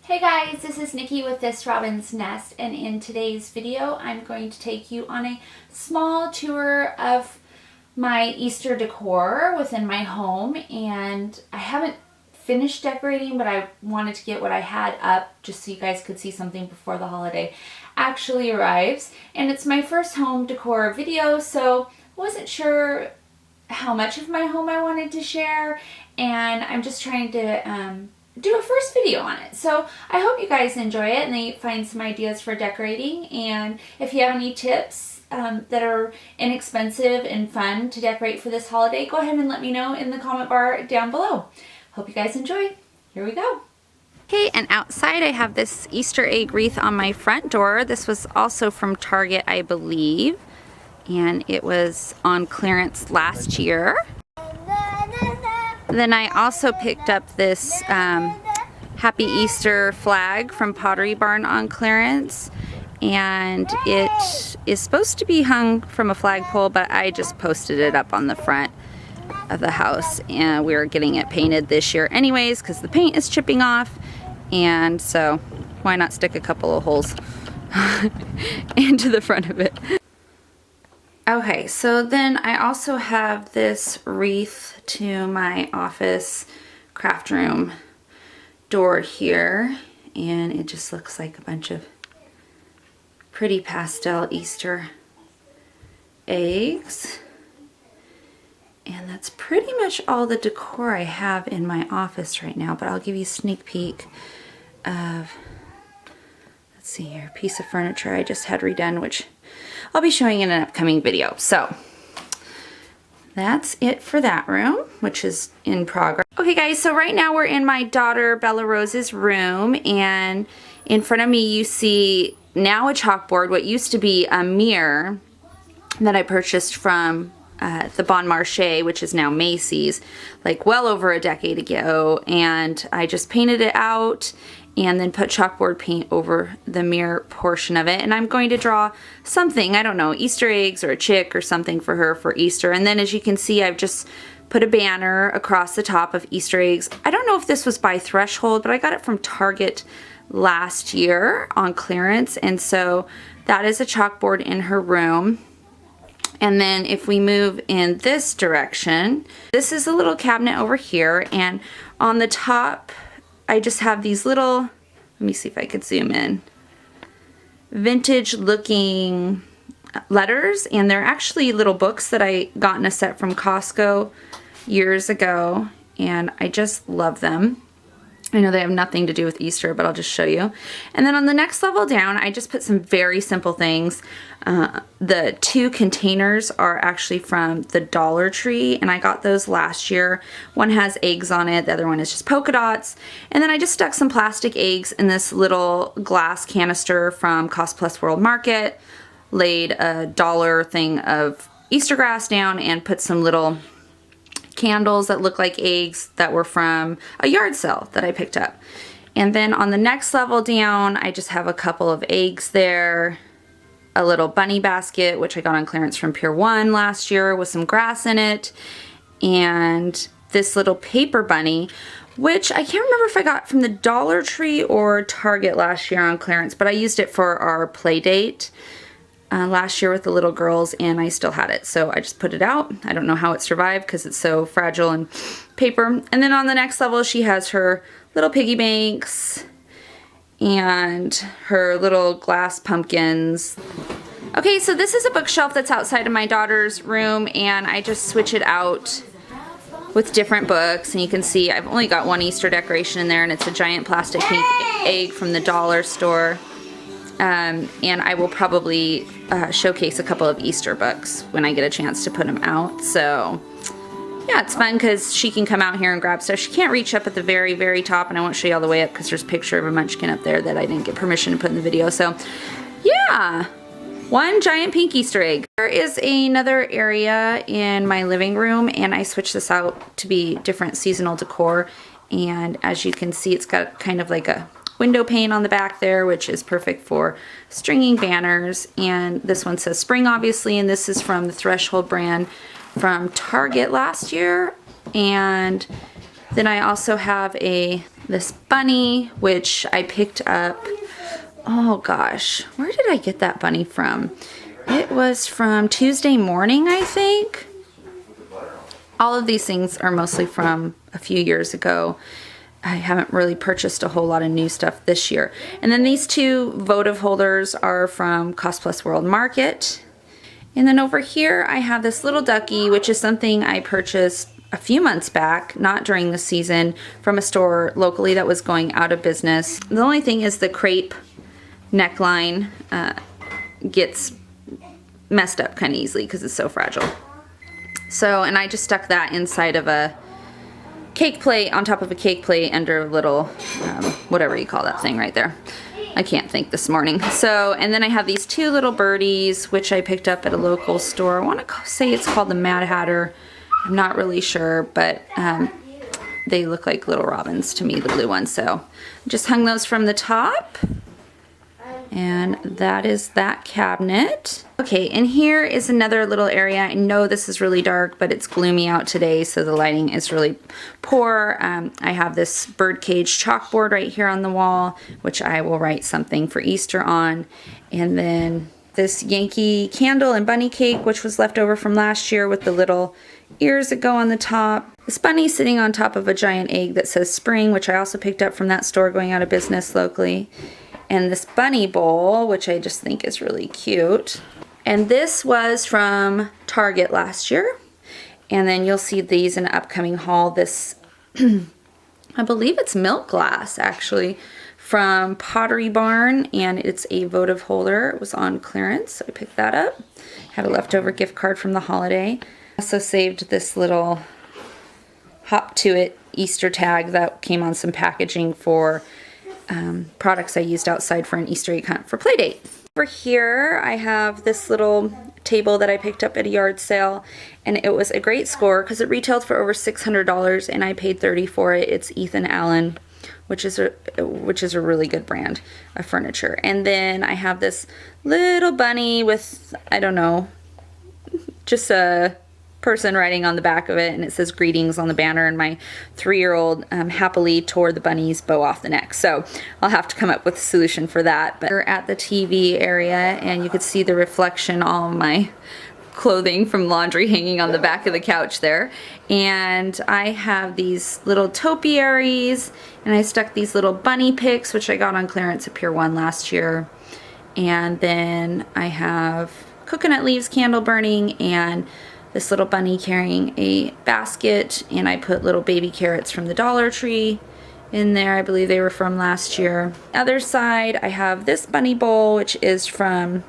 Hey guys, this is Nikki with This Robin's Nest, and in today's video I'm going to take you on a small tour of my Easter decor within my home. And I haven't finished decorating, but I wanted to get what I had up just so you guys could see something before the holiday actually arrives. And it's my first home decor video, so I wasn't sure how much of my home I wanted to share, and I'm just trying to do a first video on it. So I hope you guys enjoy it and they find some ideas for decorating. And if you have any tips that are inexpensive and fun to decorate for this holiday, go ahead and let me know in the comment bar down below. Hope you guys enjoy. Here we go. Okay, and outside I have this Easter egg wreath on my front door. This was also from Target, I believe, and it was on clearance last year. Then I also picked up this Happy Easter flag from Pottery Barn on clearance, and it is supposed to be hung from a flagpole, but I just posted it up on the front of the house, and we're getting it painted this year anyways because the paint is chipping off, and so why not stick a couple of holes into the front of it. Okay, so then I also have this wreath to my office craft room door here, and it just looks like a bunch of pretty pastel Easter eggs. And that's pretty much all the decor I have in my office right now, but I'll give you a sneak peek of, let's see here, a piece of furniture I just had redone, which I'll be showing in an upcoming video. So that's it for that room, which is in progress. Okay guys, so right now we're in my daughter Bella Rose's room, and in front of me you see now a chalkboard, what used to be a mirror that I purchased from the Bon Marché, which is now Macy's, like well over a decade ago, and I just painted it out and then put chalkboard paint over the mirror portion of it. And I'm going to draw something, I don't know, Easter eggs or a chick or something for her for Easter. And then as you can see, I've just put a banner across the top of Easter eggs. I don't know if this was by Threshold, but I got it from Target last year on clearance. And so that is a chalkboard in her room. And then if we move in this direction, this is a little cabinet over here, and on the top I just have these little, let me see if I could zoom in, vintage looking letters, and they're actually little books that I got in a set from Costco years ago, and I just love them. I know they have nothing to do with Easter, but I'll just show you. And then on the next level down, I just put some very simple things. The two containers are actually from the Dollar Tree, and I got those last year. One has eggs on it, the other one is just polka dots. And then I just stuck some plastic eggs in this little glass canister from Cost Plus World Market, laid a dollar thing of Easter grass down, and put some little candles that look like eggs that were from a yard sale that I picked up. And then on the next level down, I just have a couple of eggs there, a little bunny basket, which I got on clearance from Pier 1 last year with some grass in it, and this little paper bunny, which I can't remember if I got from the Dollar Tree or Target last year on clearance, but I used it for our play date last year with the little girls, and I still had it, so I just put it out. I don't know how it survived because it's so fragile and paper. And then on the next level, she has her little piggy banks and her little glass pumpkins. Okay, so this is a bookshelf that's outside of my daughter's room, and I just switch it out with different books, and you can see I've only got one Easter decoration in there, and it's a giant plastic pink egg from the dollar store. And I will probably showcase a couple of Easter books when I get a chance to put them out. So yeah, it's fun because she can come out here and grab stuff. She can't reach up at the very, very top, and I won't show you all the way up because there's a picture of a munchkin up there that I didn't get permission to put in the video. So yeah, one giant pink Easter egg. There is another area in my living room, and I switched this out to be different seasonal decor. And as you can see, it's got kind of like a window pane on the back there, which is perfect for stringing banners. And this one says spring, obviously, and this is from the Threshold brand from Target last year. And Then I also have this bunny, which I picked up, oh gosh, where did I get that bunny from? It was from Tuesday Morning, I think. All of these things are mostly from a few years ago. I haven't really purchased a whole lot of new stuff this year. And then these two votive holders are from Cost Plus World Market. And then over here I have this little ducky, which is something I purchased a few months back, not during the season, from a store locally that was going out of business. The only thing is the crepe neckline gets messed up kind of easily because it's so fragile. So, and I just stuck that inside of a cake plate, on top of a cake plate under a little, whatever you call that thing right there. I can't think this morning. So, and then I have these two little birdies, which I picked up at a local store. I want to say it's called the Mad Hatter. I'm not really sure, but they look like little robins to me, the blue ones. So, I just hung those from the top. And that is that cabinet. Okay, and here is another little area. I know this is really dark, but it's gloomy out today, so the lighting is really poor. I have this birdcage chalkboard right here on the wall, which I will write something for Easter on. And then this Yankee candle and bunny cake, which was left over from last year with the little ears that go on the top. This bunny sitting on top of a giant egg that says spring, which I also picked up from that store going out of business locally. And this bunny bowl, which I just think is really cute. And this was from Target last year. And then you'll see these in an upcoming haul. This, I believe it's milk glass actually, from Pottery Barn. And it's a votive holder. It was on clearance, so I picked that up. Had a leftover gift card from the holiday. Also saved this little Hop to It Easter tag that came on some packaging for products I used outside for an Easter egg hunt for Playdate. Over here I have this little table that I picked up at a yard sale, and it was a great score because it retailed for over $600 and I paid $30 for it. It's Ethan Allen, which is a really good brand of furniture. And then I have this little bunny with, I don't know, just a person writing on the back of it, and it says greetings on the banner, and my 3-year-old happily tore the bunny's bow off the neck. So I'll have to come up with a solution for that. But we're at the TV area, and you could see the reflection, all of my clothing from laundry hanging on the back of the couch there. And I have these little topiaries, and I stuck these little bunny picks, which I got on clearance at Pier 1 last year. And then I have coconut leaves candle burning, and this little bunny carrying a basket, and I put little baby carrots from the Dollar Tree in there. I believe they were from last year. Other side, I have this bunny bowl, which is from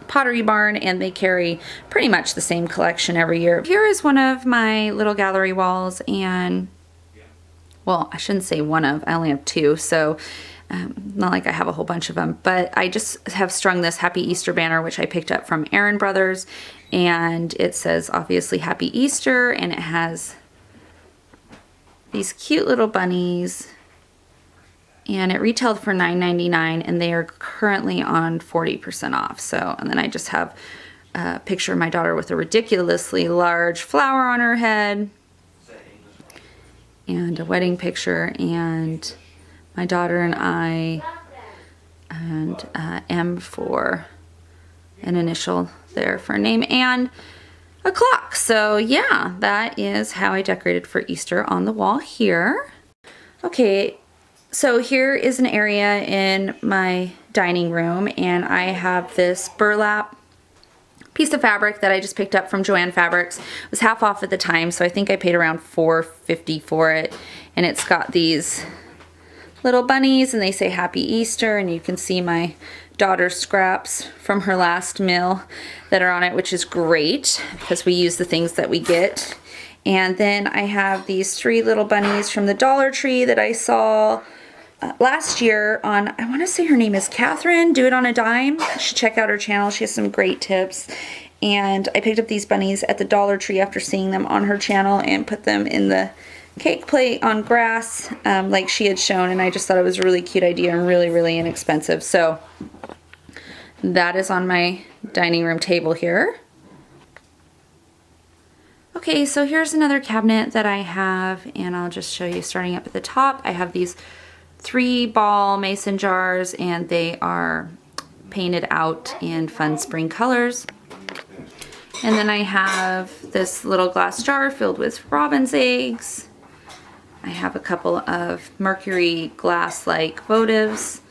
Pottery Barn, and they carry pretty much the same collection every year. Here is one of my little gallery walls, and, well, I shouldn't say one of, I only have two, so not like I have a whole bunch of them, but I just have strung this Happy Easter banner, which I picked up from Aaron Brothers, and it says obviously Happy Easter, and it has these cute little bunnies, and it retailed for $9.99, and they are currently on 40% off. So, and then I just have a picture of my daughter with a ridiculously large flower on her head, and a wedding picture, and my daughter and I, and M for an initial there for a name, and a clock. So yeah, that is how I decorated for Easter on the wall here. Okay, so here is an area in my dining room, and I have this burlap piece of fabric that I just picked up from Joann Fabrics. It was half off at the time, so I think I paid around $4.50 for it, and it's got these little bunnies, and they say Happy Easter, and you can see my daughter's scraps from her last meal that are on it, which is great because we use the things that we get. And then I have these 3 little bunnies from the Dollar Tree that I saw last year on, I want to say her name is Catherine, Do It on a Dime. You should check out her channel. She has some great tips. And I picked up these bunnies at the Dollar Tree after seeing them on her channel and put them in the cake plate on grass like she had shown, and I just thought it was a really cute idea and really, really inexpensive. So that is on my dining room table here. Okay, so here's another cabinet that I have, and I'll just show you starting up at the top. I have these 3-ball mason jars, and they are painted out in fun spring colors. And then I have this little glass jar filled with robin's eggs. I have a couple of mercury glass-like votives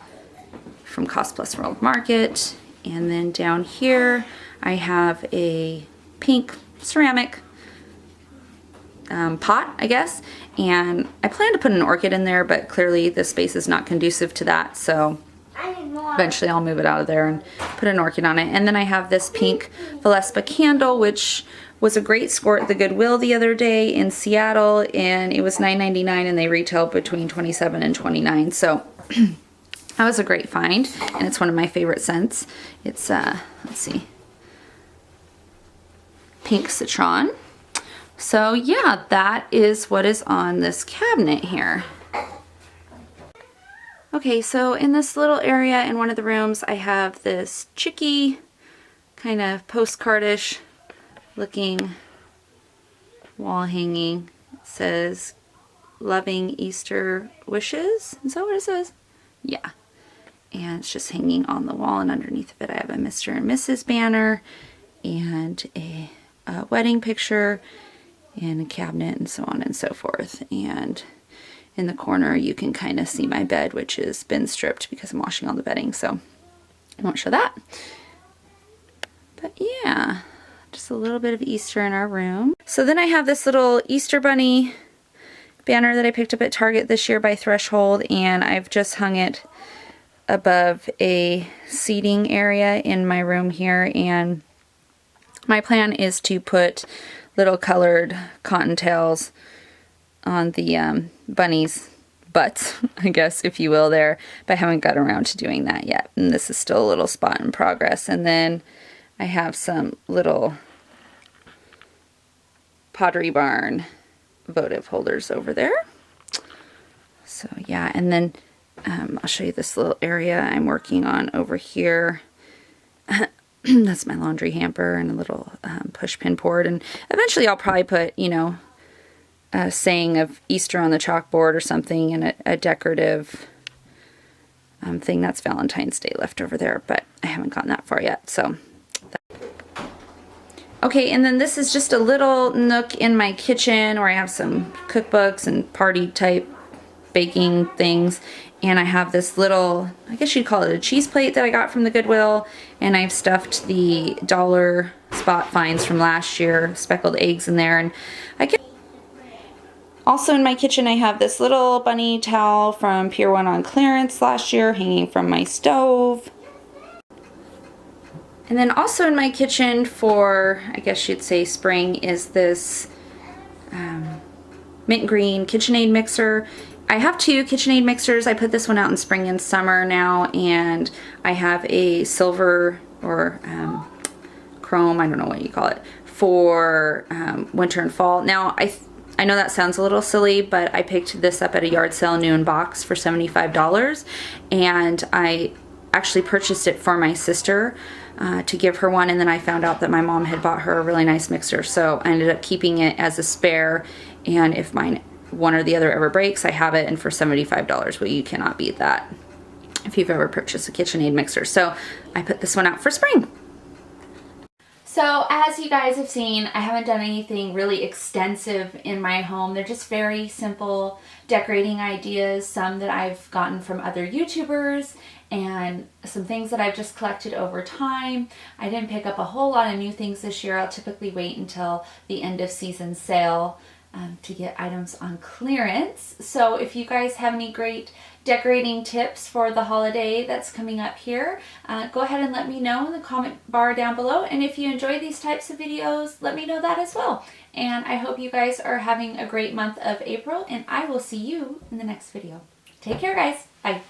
from Cost Plus World Market. And then down here I have a pink ceramic pot, I guess, and I plan to put an orchid in there, but clearly the space is not conducive to that, so eventually I'll move it out of there and put an orchid on it. And then I have this pink Valespa candle, which was a great score at the Goodwill the other day in Seattle, and it was $9.99 and they retailed between $27 and $29, so that was a great find, and it's one of my favorite scents. It's let's see, pink citron. So yeah, that is what is on this cabinet here. Okay, so in this little area in one of the rooms, I have this chicky, kind of postcardish looking wall hanging. It says, "Loving Easter Wishes." Is that what it says? Yeah. And it's just hanging on the wall, and underneath of it I have a Mr. and Mrs. banner and a wedding picture and a cabinet and so on and so forth. And in the corner you can kind of see my bed, which has been stripped because I'm washing all the bedding, so I won't show that. But yeah, just a little bit of Easter in our room. So then I have this little Easter bunny banner that I picked up at Target this year by Threshold, and I've just hung it above a seating area in my room here, and my plan is to put little colored cottontails on the bunny's butts, I guess, if you will, there, but I haven't got around to doing that yet, and this is still a little spot in progress. And then I have some little Pottery Barn votive holders over there. So yeah, and then I'll show you this little area I'm working on over here. That's my laundry hamper and a little push pin board, and eventually I'll probably put, you know, a saying of Easter on the chalkboard or something, and a decorative thing. That's Valentine's Day left over there, but I haven't gotten that far yet. So okay, and then this is just a little nook in my kitchen where I have some cookbooks and party type baking things. And I have this little, I guess you'd call it a cheese plate that I got from the Goodwill, and I've stuffed the dollar spot finds from last year, speckled eggs in there. And I get also in my kitchen I have this little bunny towel from Pier 1 on clearance last year hanging from my stove. And then also in my kitchen for, I guess you'd say spring, is this mint green KitchenAid mixer. I have 2 KitchenAid mixers. I put this one out in spring and summer now, and I have a silver or chrome, I don't know what you call it, for winter and fall. Now I know that sounds a little silly, but I picked this up at a yard sale new in box for $75, and I actually purchased it for my sister to give her one, and then I found out that my mom had bought her a really nice mixer, so I ended up keeping it as a spare, and if mine one or the other ever breaks, I have it, and for $75, well, you cannot beat that if you've ever purchased a KitchenAid mixer. So I put this one out for spring. So as you guys have seen, I haven't done anything really extensive in my home. They're just very simple decorating ideas, some that I've gotten from other YouTubers and some things that I've just collected over time. I didn't pick up a whole lot of new things this year. I'll typically wait until the end of season sale to get items on clearance. So if you guys have any great decorating tips for the holiday that's coming up here, go ahead and let me know in the comment bar down below. And if you enjoy these types of videos, let me know that as well. And I hope you guys are having a great month of April, and I will see you in the next video. Take care, guys. Bye.